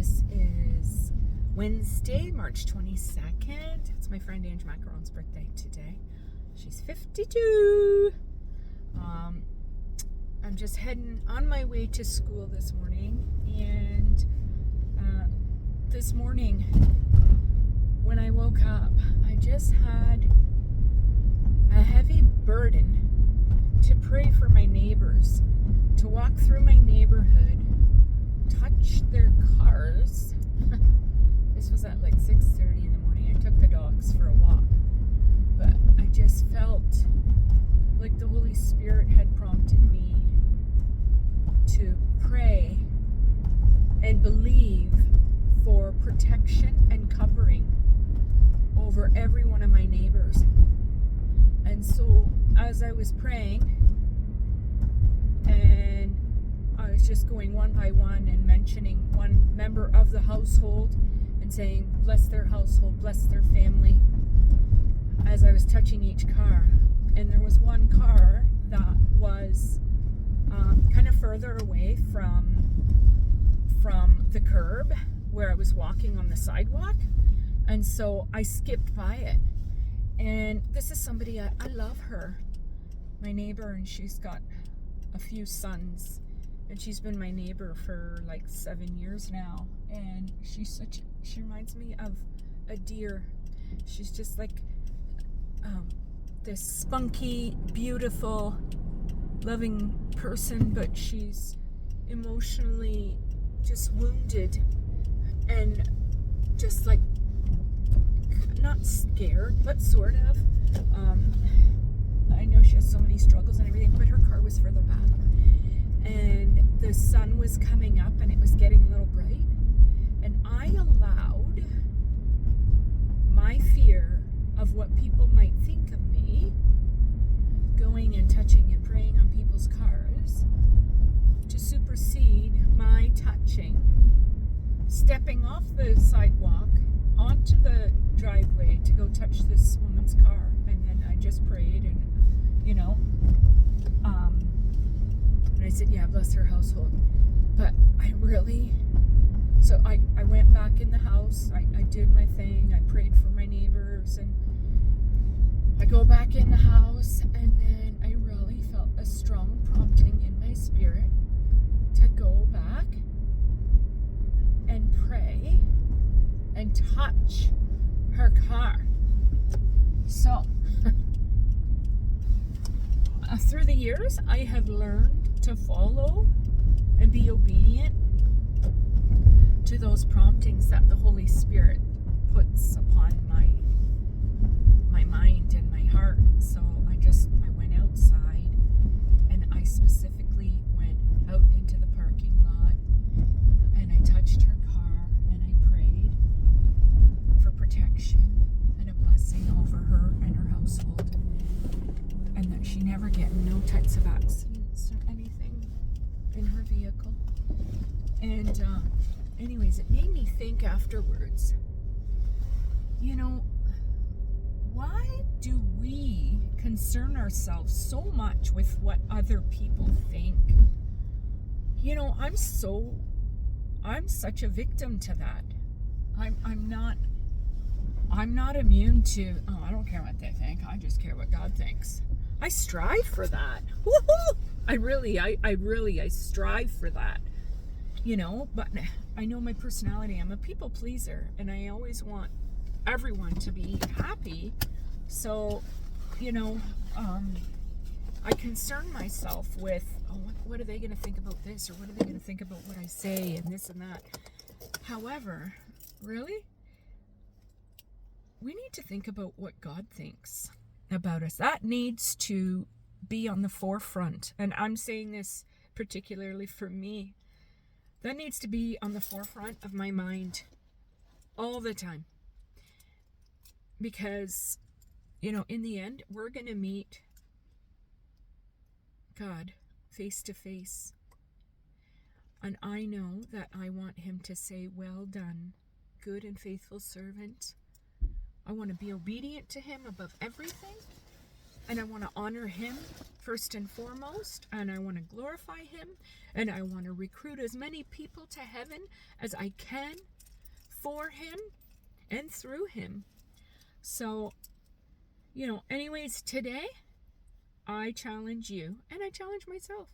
This is Wednesday, March 22nd. It's my friend Ange Macaron's birthday today. She's 52. I'm just heading on my way to school this morning, and this morning when I woke up, I just had a heavy burden to pray for my neighbors, to walk through my neighborhood, touch their cars. This was at like 6:30 in the morning. I took the dogs for a walk, but I just felt like the Holy Spirit had prompted me to pray and believe for protection and covering over every one of my neighbors. And so as I was praying, and I was just going one by one and mentioning one member of the household and saying, bless their household, bless their family, as I was touching each car. And there was one car that was kind of further away from the curb where I was walking on the sidewalk. And so I skipped by it. And this is somebody, I love her, my neighbor, and she's got a few sons. And she's been my neighbor for like 7 years now. And she reminds me of a deer. She's just like this spunky, beautiful, loving person, but she's emotionally just wounded and just like not scared, but sort of. I know she has so many struggles and everything, but her car was further back. And the sun was coming up and it was getting a little bright. And I allowed my fear of what people might think of me going and touching and praying on people's cars to supersede my touching, stepping off the sidewalk onto the driveway to go touch this woman's car. And then I just prayed and, and I said, yeah, bless her household. But I went back in the house, I did my thing, I prayed for my neighbors, and I go back in the house, and then I really felt a strong prompting in my spirit to go back and pray and touch her car. So, through the years, I have learned to follow and be obedient to those promptings that the Holy Spirit puts upon my mind and my heart. So I went outside, and I specifically went out into the parking lot, and I touched her car, and I prayed for protection and a blessing over her and her household, and that she never get no types of accidents or anything in her vehicle. And anyways, it made me think afterwards, why do we concern ourselves so much with what other people think? I'm such a victim to that. I'm not immune to, I don't care what they think, I just care what God thinks. I strive for that. Woohoo! I strive for that. But I know my personality. I'm a people pleaser, and I always want everyone to be happy. So, I concern myself with, what are they going to think about this, or what are they going to think about what I say, and this and that. However, really, we need to think about what God thinks about us. That needs to be on the forefront. And I'm saying this particularly for me. That needs to be on the forefront of my mind all the time. Because, in the end, we're going to meet God face to face. And I know that I want him to say, well done, good and faithful servant. I want to be obedient to him above everything. and I want to honor Him first and foremost, and I want to glorify Him, and I want to recruit as many people to heaven as I can for Him and through Him. So, anyways, today I challenge you, and I challenge myself,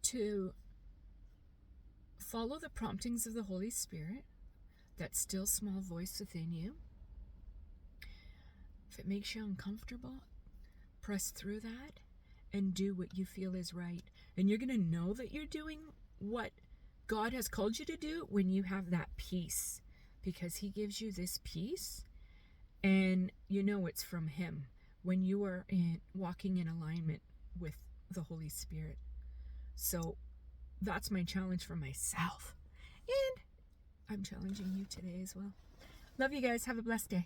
to follow the promptings of the Holy Spirit, that still small voice within you. If it makes you uncomfortable, press through that and do what you feel is right. And you're going to know that you're doing what God has called you to do when you have that peace, because He gives you this peace, and it's from Him when you are walking in alignment with the Holy Spirit. So that's my challenge for myself. And I'm challenging you today as well. Love you guys. Have a blessed day.